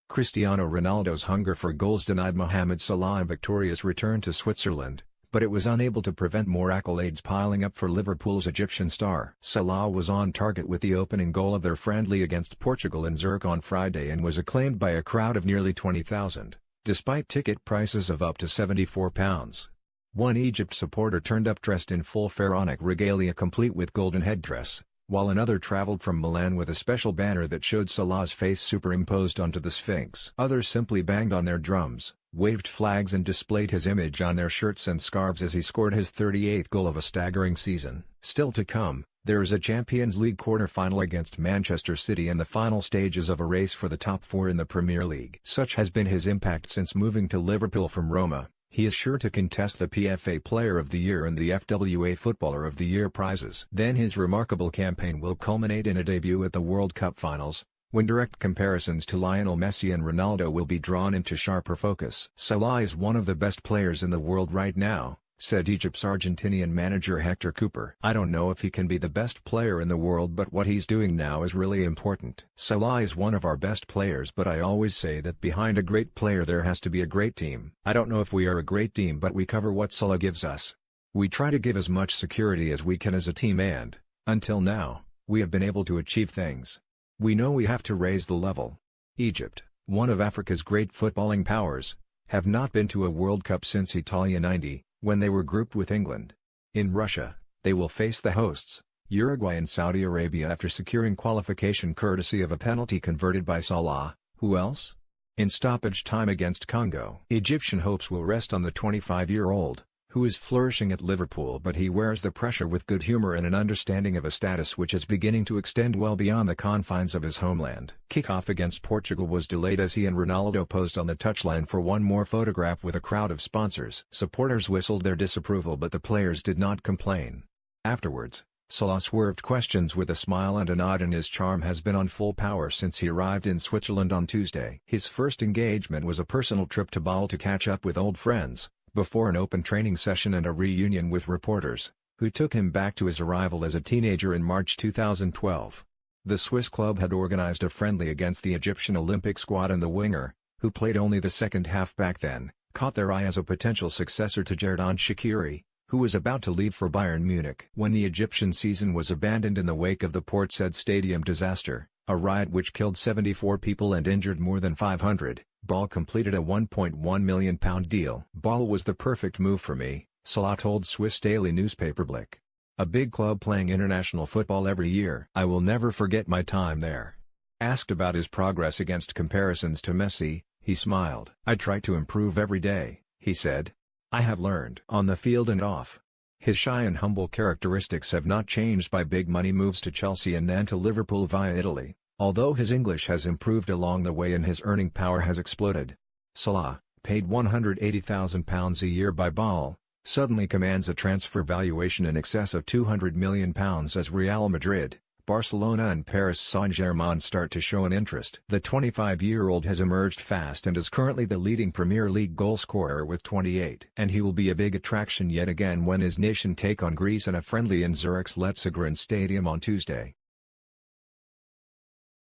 Cristiano Ronaldo's hunger for goals denied Mohamed Salah a victorious return to Switzerland, but it was unable to prevent more accolades piling up for Liverpool's Egyptian star. Salah was on target with the opening goal of their friendly against Portugal in Zurich on Friday and was acclaimed by a crowd of nearly 20,000, despite ticket prices of up to £74. One Egypt supporter turned up dressed in full pharaonic regalia complete with golden headdress, while another travelled from Milan with a special banner that showed Salah's face superimposed onto the Sphinx. Others simply banged on their drums, waved flags and displayed his image on their shirts and scarves as he scored his 38th goal of a staggering season. Still to come, there is a Champions League quarter-final against Manchester City and the final stages of a race for the top four in the Premier League. Such has been his impact since moving to Liverpool from Roma. He is sure to contest the PFA Player of the Year and the FWA Footballer of the Year prizes. Then his remarkable campaign will culminate in a debut at the World Cup finals, when direct comparisons to Lionel Messi and Ronaldo will be drawn into sharper focus. Salah is one of the best players in the world right now, said Egypt's Argentinian manager Hector Cooper. I don't know if he can be the best player in the world, but what he's doing now is really important. Salah is one of our best players, but I always say that behind a great player there has to be a great team. I don't know if we are a great team, but we cover what Salah gives us. We try to give as much security as we can as a team and, until now, we have been able to achieve things. We know we have to raise the level. Egypt, one of Africa's great footballing powers, have not been to a World Cup since Italia '90. When they were grouped with England. In Russia, they will face the hosts, Uruguay and Saudi Arabia after securing qualification courtesy of a penalty converted by Salah. Who else? In stoppage time against Congo. Egyptian hopes will rest on the 25-year-old, who is flourishing at Liverpool, but he wears the pressure with good humour and an understanding of a status which is beginning to extend well beyond the confines of his homeland. Kickoff against Portugal was delayed as he and Ronaldo posed on the touchline for one more photograph with a crowd of sponsors. Supporters whistled their disapproval, but the players did not complain. Afterwards, Salah swerved questions with a smile and a nod, and his charm has been on full power since he arrived in Switzerland on Tuesday. His first engagement was a personal trip to Bâle to catch up with old friends, before an open training session and a reunion with reporters, who took him back to his arrival as a teenager in March 2012. The Swiss club had organized a friendly against the Egyptian Olympic squad, and the winger, who played only the second half back then, caught their eye as a potential successor to Xherdan Shaqiri, who was about to leave for Bayern Munich. When the Egyptian season was abandoned in the wake of the Port Said Stadium disaster, a riot which killed 74 people and injured more than 500, Bâle completed a £1.1 million deal. Bâle was the perfect move for me, Salah told Swiss daily newspaper Blick. A big club playing international football every year. I will never forget my time there. Asked about his progress against comparisons to Messi, he smiled. I try to improve every day, he said. I have learned on the field and off. His shy and humble characteristics have not changed by big money moves to Chelsea and then to Liverpool via Italy, although his English has improved along the way and his earning power has exploded. Salah, paid £180,000 a year by Bâle, suddenly commands a transfer valuation in excess of £200 million as Real Madrid, Barcelona and Paris Saint-Germain start to show an interest. The 25-year-old has emerged fast and is currently the leading Premier League goalscorer with 28. And he will be a big attraction yet again when his nation take on Greece in a friendly in Zurich's Letzigrund Stadium on Tuesday.